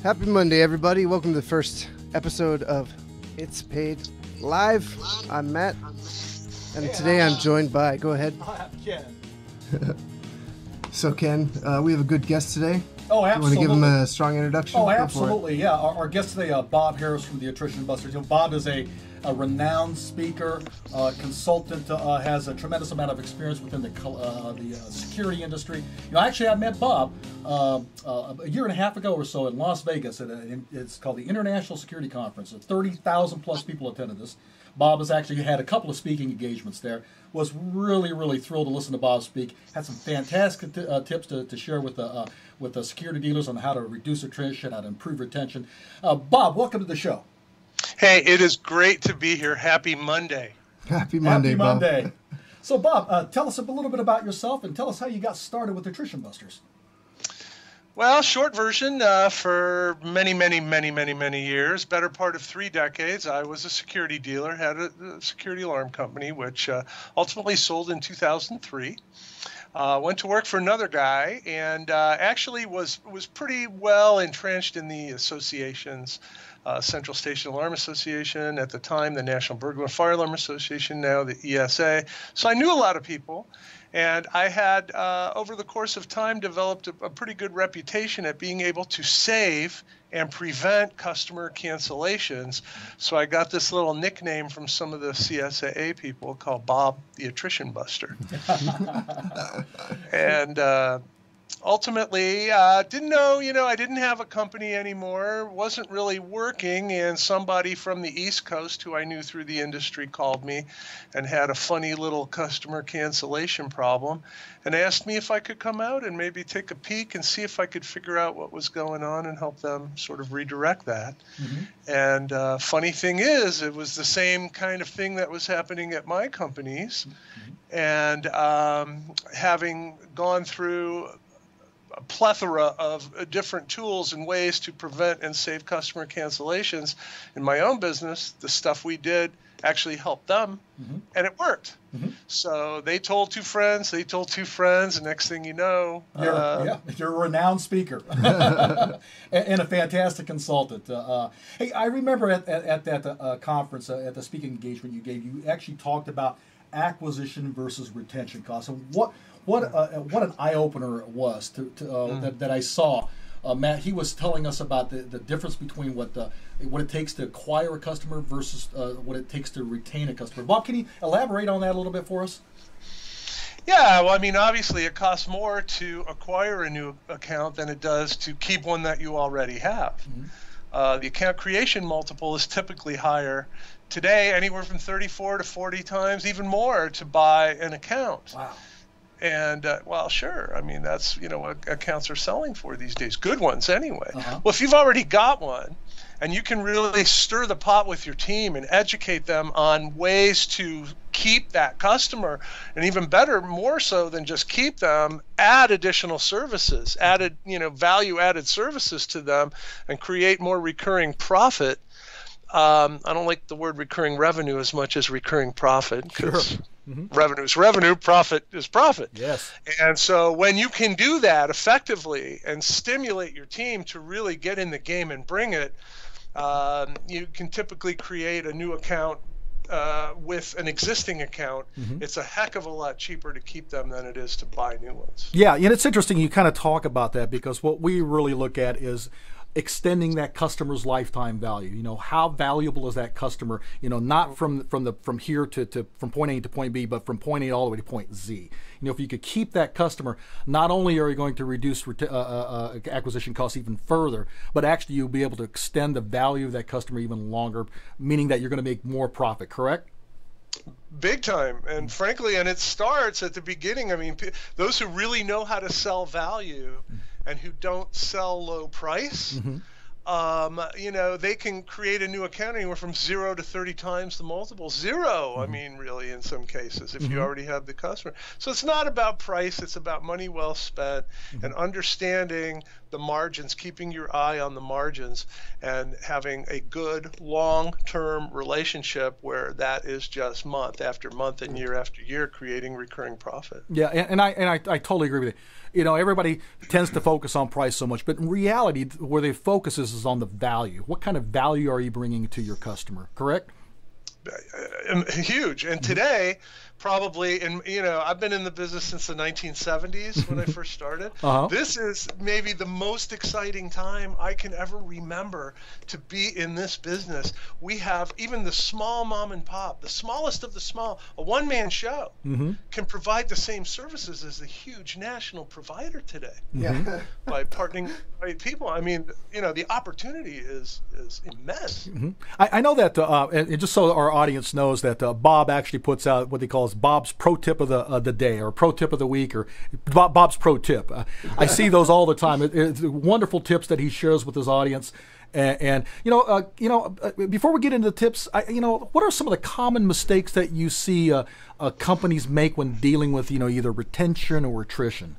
Happy Monday, everybody. Welcome to the first episode of It's Paid Live. I'm Matt, and today I'm joined by, go ahead. I'm Ken. So, Ken, we have a good guest today. Oh, absolutely. You want to give him a strong introduction? Oh, absolutely. Yeah, our guest today, Bob Harris from the Attrition Busters. Bob is a renowned speaker, consultant, has a tremendous amount of experience within the security industry. Actually, I met Bob a year and a half ago or so in Las Vegas. It's called the International Security Conference. 30,000 plus people attended this. Bob has actually had a couple of speaking engagements there. Was really thrilled to listen to Bob speak. Had some fantastic tips to share with the security dealers on how to reduce attrition, how to improve retention. Bob, welcome to the show. Hey, it is great to be here. Happy Monday. Happy Monday, Bob. So, Bob, tell us a little bit about yourself and tell us how you got started with Attrition Busters. Well, short version, for many years, better part of 3 decades, I was a security dealer, had a security alarm company, which ultimately sold in 2003. Went to work for another guy and actually was pretty well entrenched in the associations, Central Station Alarm Association, at the time the National Burglar and Fire Alarm Association, now the ESA. So I knew a lot of people. And I had, over the course of time, developed a pretty good reputation at being able to save and prevent customer cancellations. So I got this little nickname from some of the CSAA people called Bob the Attrition Buster. And ultimately, didn't know, I didn't have a company anymore, wasn't really working, and somebody from the East Coast who I knew through the industry called me and had a funny little customer cancellation problem and asked me if I could come out and maybe take a peek and see if I could figure out what was going on and help them sort of redirect that. Mm-hmm. And funny thing is, it was the same kind of thing that was happening at my companies. Mm-hmm. And having gone through a plethora of different tools and ways to prevent and save customer cancellations in my own business, the stuff we did actually helped them, mm-hmm. and it worked. Mm-hmm. So they told 2 friends, and next thing you know, you're a renowned speaker and a fantastic consultant. Hey, I remember at that conference, at the speaking engagement you gave, you actually talked about acquisition versus retention costs. And what an eye-opener it was that I saw. Matt, he was telling us about the difference between what it takes to acquire a customer versus what it takes to retain a customer. Bob, can you elaborate on that a little bit for us? Yeah, well, I mean, obviously it costs more to acquire a new account than it does to keep one that you already have. Mm-hmm. The account creation multiple is typically higher today, anywhere from 34 to 40 times, even more, to buy an account. Wow. And, well, sure. I mean, that's, what accounts are selling for these days. Good ones anyway. Uh-huh. Well, if you've already got one and you can really stir the pot with your team and educate them on ways to keep that customer, and even better, more so than just keep them, add additional services, value-added services to them and create more recurring profit. I don't like the word recurring revenue as much as recurring profit, because sure. Mm-hmm. Revenue is revenue, profit is profit. Yes. And so when you can do that effectively and stimulate your team to really get in the game and bring it, you can typically create a new account with an existing account. Mm-hmm. It's a heck of a lot cheaper to keep them than it is to buy new ones. Yeah, and it's interesting you kind of talk about that, because what we really look at is extending that customer's lifetime value. How valuable is that customer? Not from here from point A to point B, but from point A all the way to point Z. If you could keep that customer, not only are you going to reduce acquisition costs even further, but actually you'll be able to extend the value of that customer even longer, meaning that you're going to make more profit. Correct? Big time. And frankly, and it starts at the beginning. I mean, those who really know how to sell value and who don't sell low price, mm-hmm. they can create a new account anywhere from 0 to 30 times the multiple. 0, I mean, really, in some cases, if you already have the customer. So it's not about price, it's about money well spent and understanding the margins, keeping your eye on the margins, and having a good long-term relationship where that is just month after month and year after year creating recurring profit. Yeah, and I totally agree with you. Everybody tends to focus on price so much, but in reality, where they focus is on the value. What kind of value are you bringing to your customer, correct? Huge. And today, probably, and I've been in the business since the 1970s when I first started. This is maybe the most exciting time I can ever remember to be in this business. We have even the small mom and pop, the smallest of the small, a one-man show can provide the same services as a huge national provider today. By partnering with the right people. I mean, the opportunity is immense. I know that, and just so our audience knows that Bob actually puts out what he calls Bob's Pro Tip of the day, or Pro Tip of the week, or Bob's Pro Tip. I see those all the time. It's wonderful tips that he shares with his audience. And before we get into the tips, what are some of the common mistakes that you see companies make when dealing with either retention or attrition?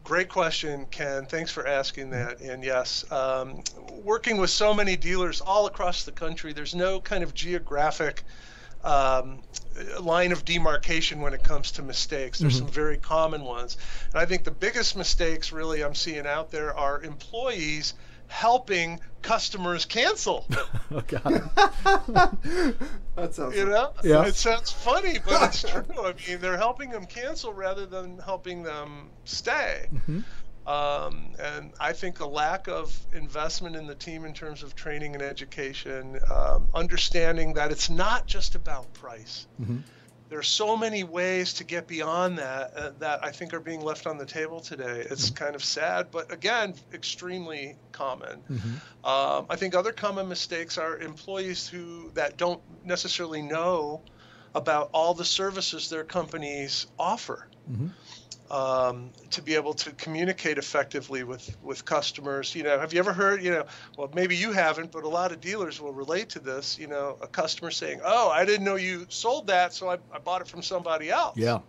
Great question, Ken. Thanks for asking that. And yes, working with so many dealers all across the country, there's no kind of geographic line of demarcation when it comes to mistakes. There's some very common ones. And I think the biggest mistakes really I'm seeing out there are employees helping customers cancel. Oh, God. That sounds It sounds funny, but it's true. I mean, they're helping them cancel rather than helping them stay. And I think a lack of investment in the team in terms of training and education, understanding that it's not just about price. There are so many ways to get beyond that that I think are being left on the table today. It's kind of sad, but again, extremely common. I think other common mistakes are employees that don't necessarily know about all the services their companies offer. To be able to communicate effectively with customers. Have you ever heard, well, maybe you haven't, but a lot of dealers will relate to this, a customer saying, oh, I didn't know you sold that, so I bought it from somebody else. Yeah.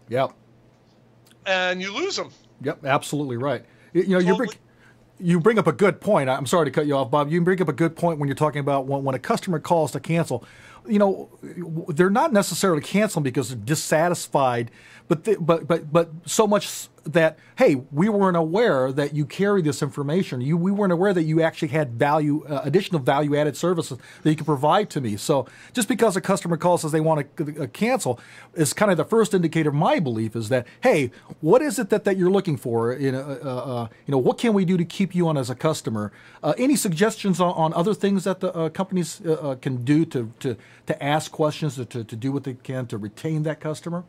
And you lose them. Yep, absolutely right. You bring up a good point. I'm sorry to cut you off, Bob. You bring up a good point when you're talking about when a customer calls to cancel. They're not necessarily canceling because they're dissatisfied, but so much that, hey, we weren't aware that you carry this information. We weren't aware that you actually had additional value-added services that you can provide to me. So just because a customer calls says they want to cancel is kind of the first indicator. My belief is that, hey, what is it that you're looking for? What can we do to keep you on as a customer? Any suggestions on other things that the companies can do to ask questions, to do what they can to retain that customer?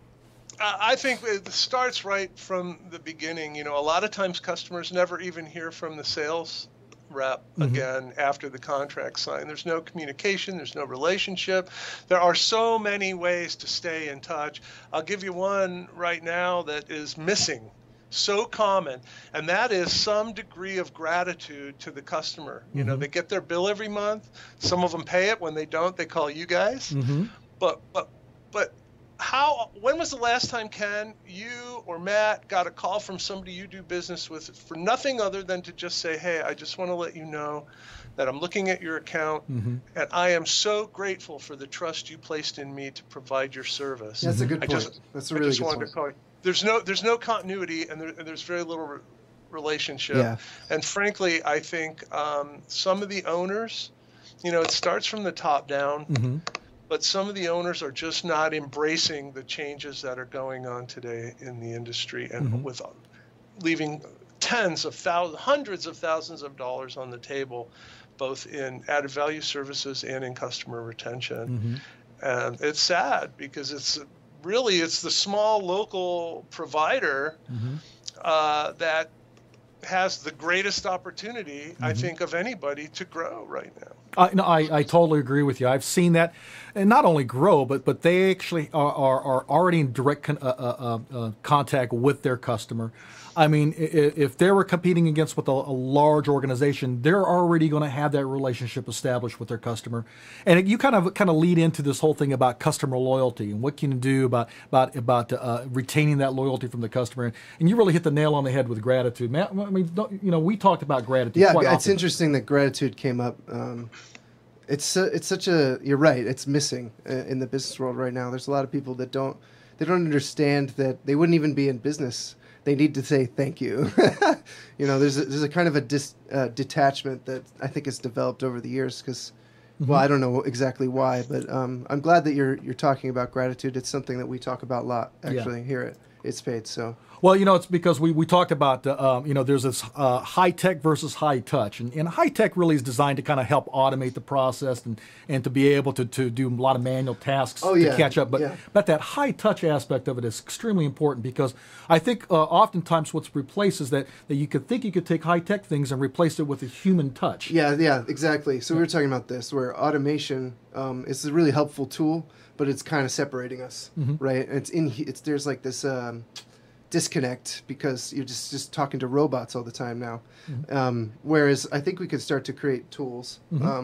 I think it starts right from the beginning. A lot of times customers never even hear from the sales rep again after the contract signed. There's no communication. There's no relationship. There are so many ways to stay in touch. I'll give you one right now that is missing. So common, and that is some degree of gratitude to the customer. They get their bill every month. Some of them pay it. When they don't, they call you guys. But when was the last time, Ken, you or Matt got a call from somebody you do business with for nothing other than to just say, hey, I just want to let you know that I'm looking at your account, and I am so grateful for the trust you placed in me to provide your service. That's a good point. That's a really good point. There's no continuity, and there's very little relationship. Yeah. And frankly, I think some of the owners, it starts from the top down, but some of the owners are just not embracing the changes that are going on today in the industry, and with leaving tens of thousands, hundreds of thousands of dollars on the table, both in added value services and in customer retention. And it's sad because it's the small local provider that has the greatest opportunity, I think, of anybody to grow right now. I totally agree with you. I've seen that, and not only grow, but they actually are already in direct contact with their customer. I mean, if they were competing against with a large organization, they're already going to have that relationship established with their customer, and you kind of lead into this whole thing about customer loyalty and what can you do about retaining that loyalty from the customer. And you really hit the nail on the head with gratitude, Matt. I mean, we talked about gratitude. Yeah, quite it's often. interesting that gratitude came up. It's such a, you're right, it's missing in the business world right now. There's a lot of people that don't understand that they wouldn't even be in business. They need to say thank you. There's a kind of a detachment that I think has developed over the years because, well, I don't know exactly why, but I'm glad that you're talking about gratitude. It's something that we talk about a lot actually here at ItsPayd. So. Well, it's because we talked about, there's this high tech versus high touch. And high tech really is designed to kind of help automate the process and to be able to do a lot of manual tasks to catch up. But that high touch aspect of it is extremely important because I think oftentimes what's replaced is that you could take high tech things and replace it with a human touch. Yeah, exactly. So we were talking about this where automation is a really helpful tool, but it's kind of separating us, right? And there's like this disconnect because you're just talking to robots all the time now. Whereas I think we could start to create tools,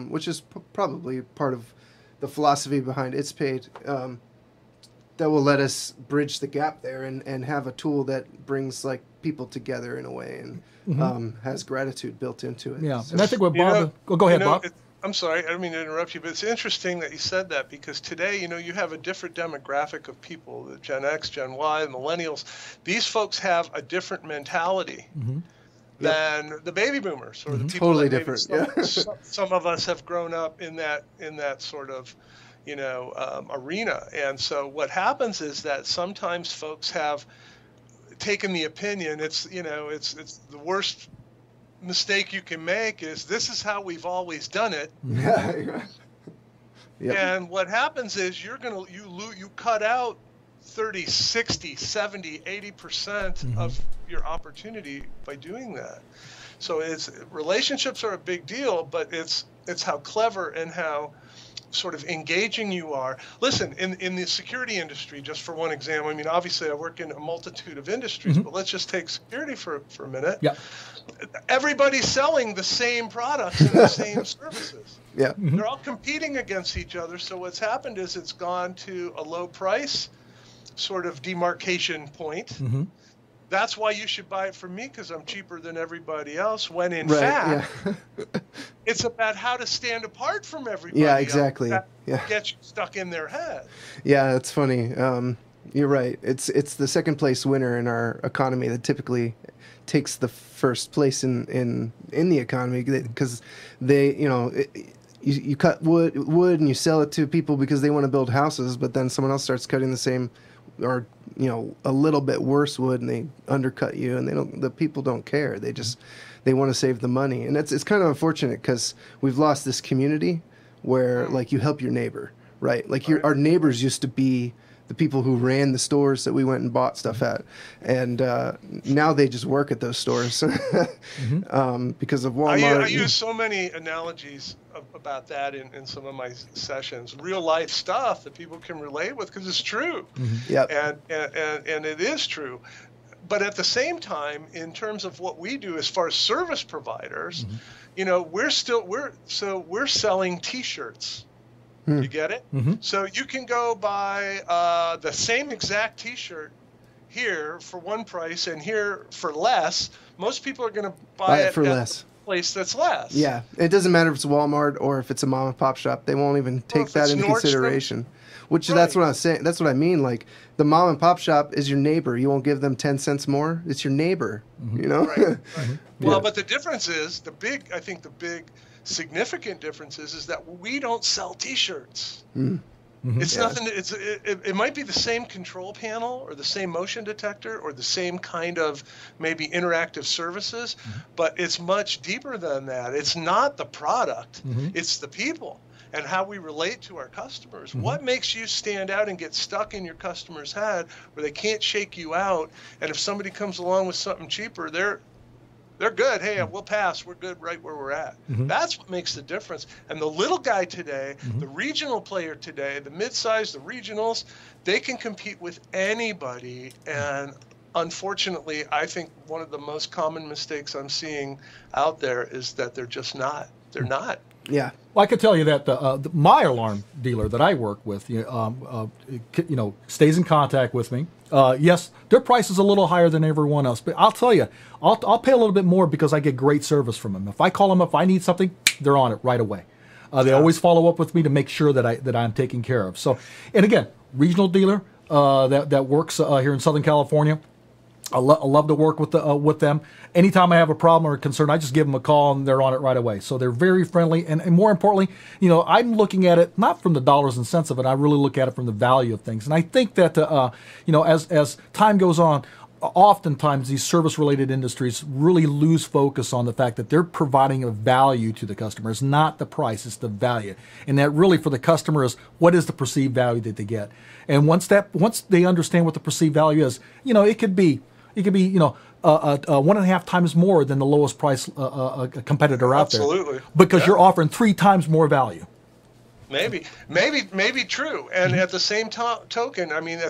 which is probably part of the philosophy behind ItsPayd, that will let us bridge the gap there and have a tool that brings like people together in a way and has gratitude built into it. Yeah, So, and I think what Bob, go ahead, Bob. I'm sorry, I don't mean to interrupt you, but it's interesting that you said that because today, you have a different demographic of people, the Gen X, Gen Y, millennials. These folks have a different mentality than the baby boomers or the people totally that different. Some of us have grown up in that sort of, arena. And so what happens is that sometimes folks have taken the opinion, it's the worst mistake you can make is this is how we've always done it. And what happens is you cut out 30, 60, 70, 80% of your opportunity by doing that. So relationships are a big deal, but it's how clever and how sort of engaging you are. Listen, in the security industry, just for one example, I mean, obviously I work in a multitude of industries, but let's just take security for a minute. Yeah. Everybody's selling the same products and the same services. Yeah. They're all competing against each other. So what's happened is it's gone to a low price sort of demarcation point. That's why you should buy it from me because I'm cheaper than everybody else. When in fact, it's about how to stand apart from everybody. Yeah, exactly. That gets you stuck in their head. Yeah, that's funny. You're right. It's the second place winner in our economy that typically takes the first place in the economy because they, you cut wood and you sell it to people because they want to build houses, but then someone else starts cutting the same or a little bit worse wood and they undercut you and the people don't care. They want to save the money. And it's kind of unfortunate because we've lost this community where like you help your neighbor, right? Like our neighbors used to be the people who ran the stores that we went and bought stuff at. And now they just work at those stores because of Walmart. I use so many analogies about that in some of my sessions, real life stuff that people can relate with because it's true. And it is true. But at the same time, in terms of what we do as far as service providers, we're selling T-shirts. You get it? So you can go buy the same exact T-shirt here for one price and here for less. Most people are going to buy it for at less. a place that's less. Yeah, it doesn't matter if it's Walmart or if it's a mom and pop shop. They won't even take that into consideration. Which that's what I'm saying. That's what I mean. Like the mom and pop shop is your neighbor. You won't give them 10 cents more. It's your neighbor. Right. Well, but the difference is the big significant difference is that we don't sell T-shirts. It's nothing. It might be the same control panel or the same motion detector or the same kind of maybe interactive services, but it's much deeper than that. It's not the product. It's the people and how we relate to our customers. What makes you stand out and get stuck in your customer's head where they can't shake you out? And if somebody comes along with something cheaper, they're good. Hey, we'll pass. We're good right where we're at. That's what makes the difference. And the little guy today, the regional player today, the mid-size, the regionals, they can compete with anybody. And unfortunately, I think one of the most common mistakes I'm seeing out there is that they're just not. They're not. Yeah. Well, I can tell you that my alarm dealer that I work with, stays in contact with me. Yes, their price is a little higher than everyone else, but I'll tell you, I'll pay a little bit more because I get great service from them. If I call them, if I need something, they're on it right away. They always follow up with me to make sure that I'm taken care of. So, and again, regional dealer that works here in Southern California. I love to work with them. Anytime I have a problem or a concern, I just give them a call and they're on it right away. So they're very friendly, and more importantly, I'm looking at it not from the dollars and cents of it. I really look at it from the value of things. And I think that as time goes on, oftentimes these service-related industries really lose focus on the fact that they're providing a value to the customer. It's not the price; it's the value, and that really for the customer is what is the perceived value that they get. And once they understand what the perceived value is, it could be 1.5 times more than the lowest price competitor out there. Absolutely. Because you're offering 3 times more value. Maybe true. And at the same token, I mean,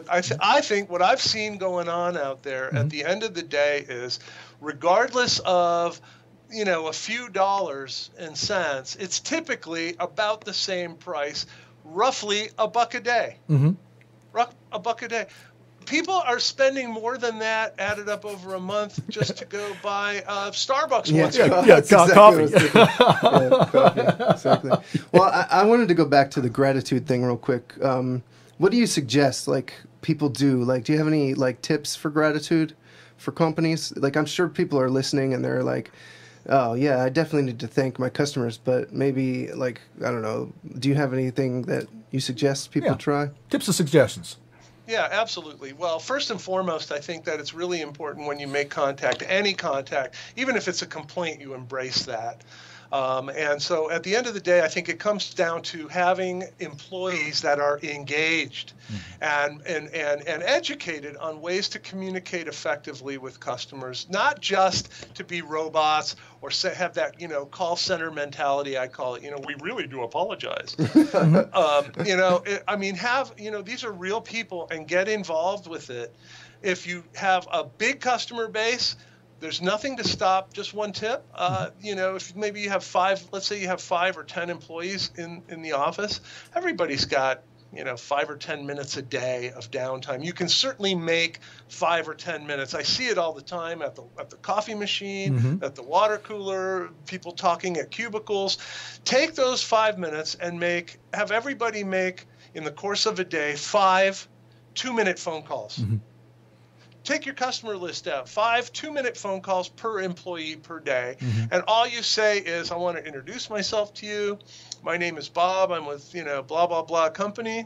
I think what I've seen going on out there at the end of the day is, regardless of a few dollars and cents, it's typically about the same price, roughly $1 a day. $1 a day. People are spending more than that added up over a month just to go buy Starbucks once a week. Coffee. Exactly. Well, I wanted to go back to the gratitude thing real quick. What do you suggest, people do? Do you have any, tips for gratitude for companies? I'm sure people are listening and they're like, oh, yeah, I definitely need to thank my customers, but maybe, I don't know, do you have anything that you suggest people try? Tips and suggestions. Yeah, absolutely. Well, first and foremost, I think that it's really important when you make any contact, even if it's a complaint, you embrace that. And so at the end of the day, I think it comes down to having employees that are engaged and educated on ways to communicate effectively with customers, not just to be robots or have that, call center mentality, I call it, we really do apologize. These are real people, and get involved with it. If you have a big customer base, there's nothing to stop. Just one tip, if maybe you have 5, let's say you have 5 or 10 employees in the office, everybody's got, 5 or 10 minutes a day of downtime. You can certainly make 5 or 10 minutes. I see it all the time at the coffee machine, at the water cooler, people talking at cubicles. Take those 5 minutes and have everybody make, in the course of a day, 5 2-minute phone calls. Take your customer list out, 5 2-minute phone calls per employee per day. And all you say is, I want to introduce myself to you. My name is Bob. I'm with, blah, blah, blah company.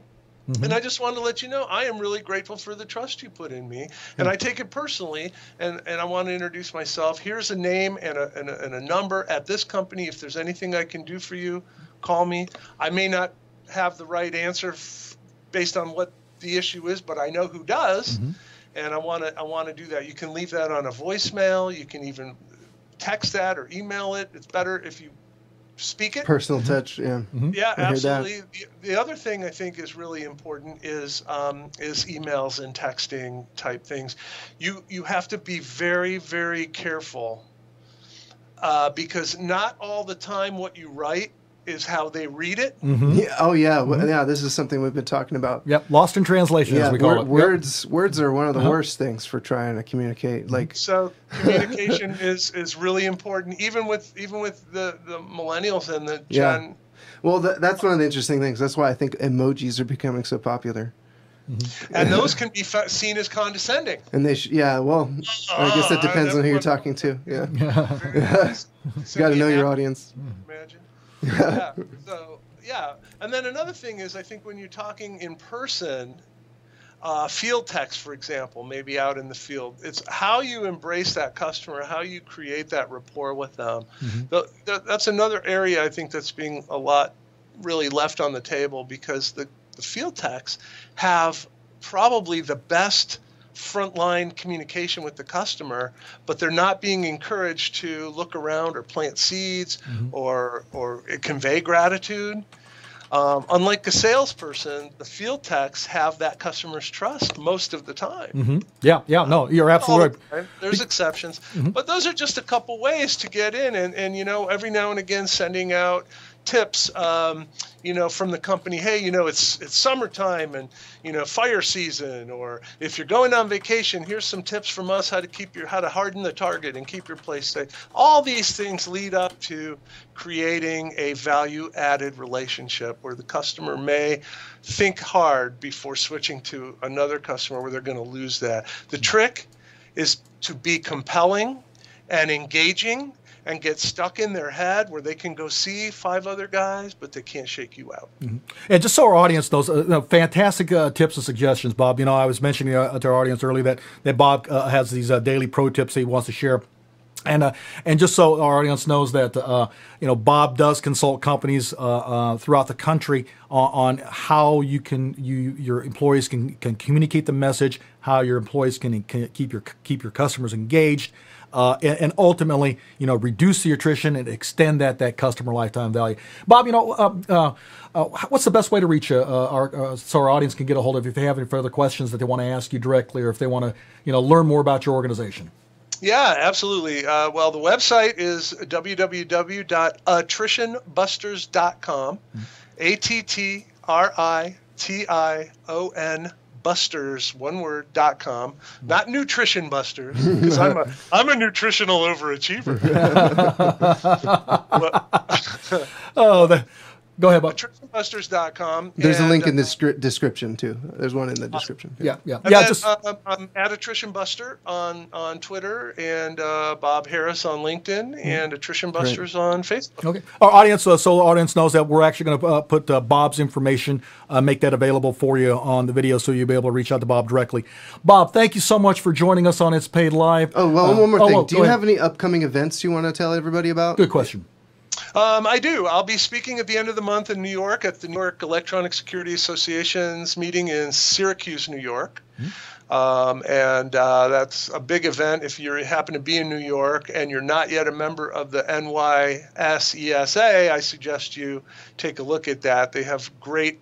And I just wanted to let you know I am really grateful for the trust you put in me. And I take it personally, and I want to introduce myself. Here's a name and a number at this company. If there's anything I can do for you, call me. I may not have the right answer based on what the issue is, but I know who does. And I want to do that. You can leave that on a voicemail. You can even text that or email it. It's better if you speak it. Personal touch, yeah. Yeah, absolutely. The other thing I think is really important is emails and texting type things. You have to be very, very careful because not all the time what you write is how they read it. Yeah. Oh, yeah. Yeah, this is something we've been talking about. Yep. Lost in translation, as we call it. Words are one of the worst things for trying to communicate. So communication is really important, even with the millennials and the Gen. Well, that's one of the interesting things. That's why I think emojis are becoming so popular. And those can be seen as condescending. And they well, I guess that depends on who you're talking to. Yeah. You got to know your audience. Imagine. And then another thing is, I think when you're talking in person, field techs, for example, maybe out in the field, it's how you embrace that customer, how you create that rapport with them. That's another area I think that's being a lot really left on the table, because the field techs have probably the best frontline communication with the customer, but they're not being encouraged to look around or plant seeds or convey gratitude. Unlike a salesperson, the field techs have that customer's trust most of the time. Mm-hmm. Yeah, no, you're absolutely right. There's exceptions, but those are just a couple ways to get in, and every now and again sending out tips, from the company. Hey, it's summertime and fire season, or if you're going on vacation, here's some tips from us how to harden the target and keep your place safe. All these things lead up to creating a value-added relationship where the customer may think hard before switching to another customer where they're going to lose that. The trick is to be compelling and engaging and get stuck in their head where they can go see 5 other guys, but they can't shake you out. Mm-hmm. And just so our audience knows, fantastic tips and suggestions, Bob. I was mentioning to our audience earlier that Bob has these daily pro tips that he wants to share. And just so our audience knows that Bob does consult companies throughout the country on how your employees can communicate the message, how your employees can keep your customers engaged, and ultimately reduce the attrition and extend that customer lifetime value. Bob, what's the best way to reach so our audience can get a hold of you if they have any further questions that they want to ask you directly, or if they want to learn more about your organization? Yeah, absolutely. Well, the website is www.attritionbusters.com, ATTRITION Busters, one word.com, not Nutrition Busters, because I'm a nutritional overachiever. Go ahead, Bob. AttritionBusters.com. There's a link in the description too. There's one in the description. Yeah. I'm at Attrition Buster on Twitter, and Bob Harris on LinkedIn, and Attrition Busters on Facebook. Okay. Our audience, so the audience knows that we're actually going to put Bob's information, make that available for you on the video, so you'll be able to reach out to Bob directly. Bob, thank you so much for joining us on ItsPayd Live. Oh, well, one more thing. Do you have any upcoming events you want to tell everybody about? Good question. I do. I'll be speaking at the end of the month in New York at the New York Electronic Security Association's meeting in Syracuse, New York. And that's a big event. If you happen to be in New York and you're not yet a member of the NYSESA, I suggest you take a look at that. They have great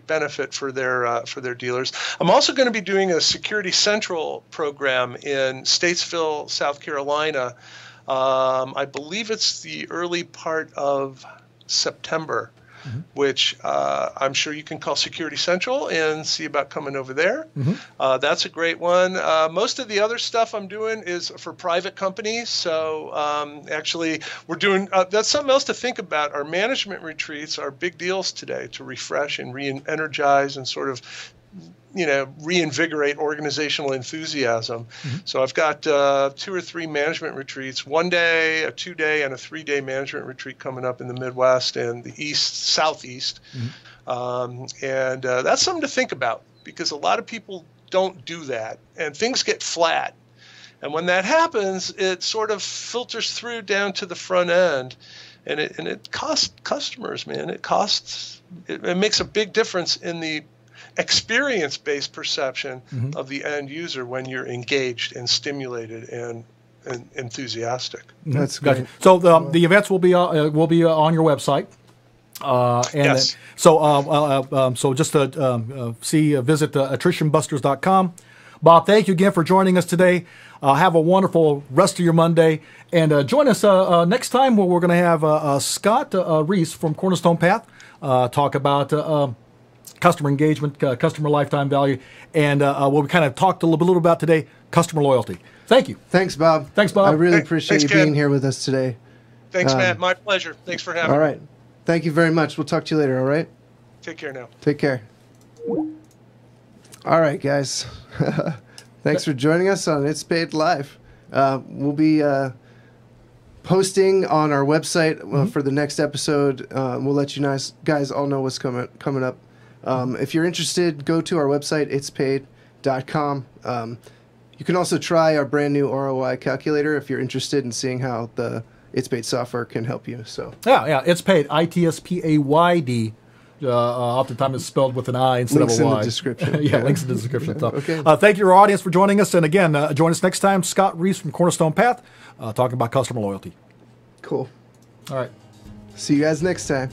benefit for their dealers. I'm also going to be doing a Security Central program in Statesville, South Carolina. I believe it's the early part of September, which I'm sure you can call Security Central and see about coming over there. That's a great one. Most of the other stuff I'm doing is for private companies. So actually, we're doing that's something else to think about. Our management retreats are big deals today to refresh and re-energize and sort of reinvigorate organizational enthusiasm. So I've got 2 or 3 management retreats, 1 day, a 2-day, and a 3-day management retreat coming up in the Midwest and the Southeast. And that's something to think about, because a lot of people don't do that, and things get flat. And when that happens, it sort of filters through down to the front end, and it costs customers, man. It makes a big difference in the experience-based perception of the end user when you're engaged and stimulated and enthusiastic. That's great. So the events will be on your website. Yes. So just to visit attritionbusters.com. Bob, thank you again for joining us today. Have a wonderful rest of your Monday, and join us next time where we're going to have Scott Reese from Cornerstone Path talk about customer engagement, customer lifetime value, and what we kind of talked a little bit about today, customer loyalty. Thank you. Thanks, Bob. Thanks, Bob. I really appreciate you being here with us today. Thanks, Matt. My pleasure. Thanks for having me. All right. Thank you very much. We'll talk to you later, all right? Take care now. Take care. All right, guys. Thanks for joining us on ItsPayd Live. We'll be posting on our website for the next episode. We'll let you guys all know what's coming up. If you're interested, go to our website, itspayd.com. You can also try our brand new ROI calculator if you're interested in seeing how the ItsPayd software can help you. So yeah, ItsPayd, ITSPAYD. Oftentimes it's spelled with an I instead links of a Y. In the description. Links in the description. So, Okay. Thank you, our audience, for joining us. And again, join us next time. Scott Reese from Cornerstone Path, talking about customer loyalty. Cool. All right. See you guys next time.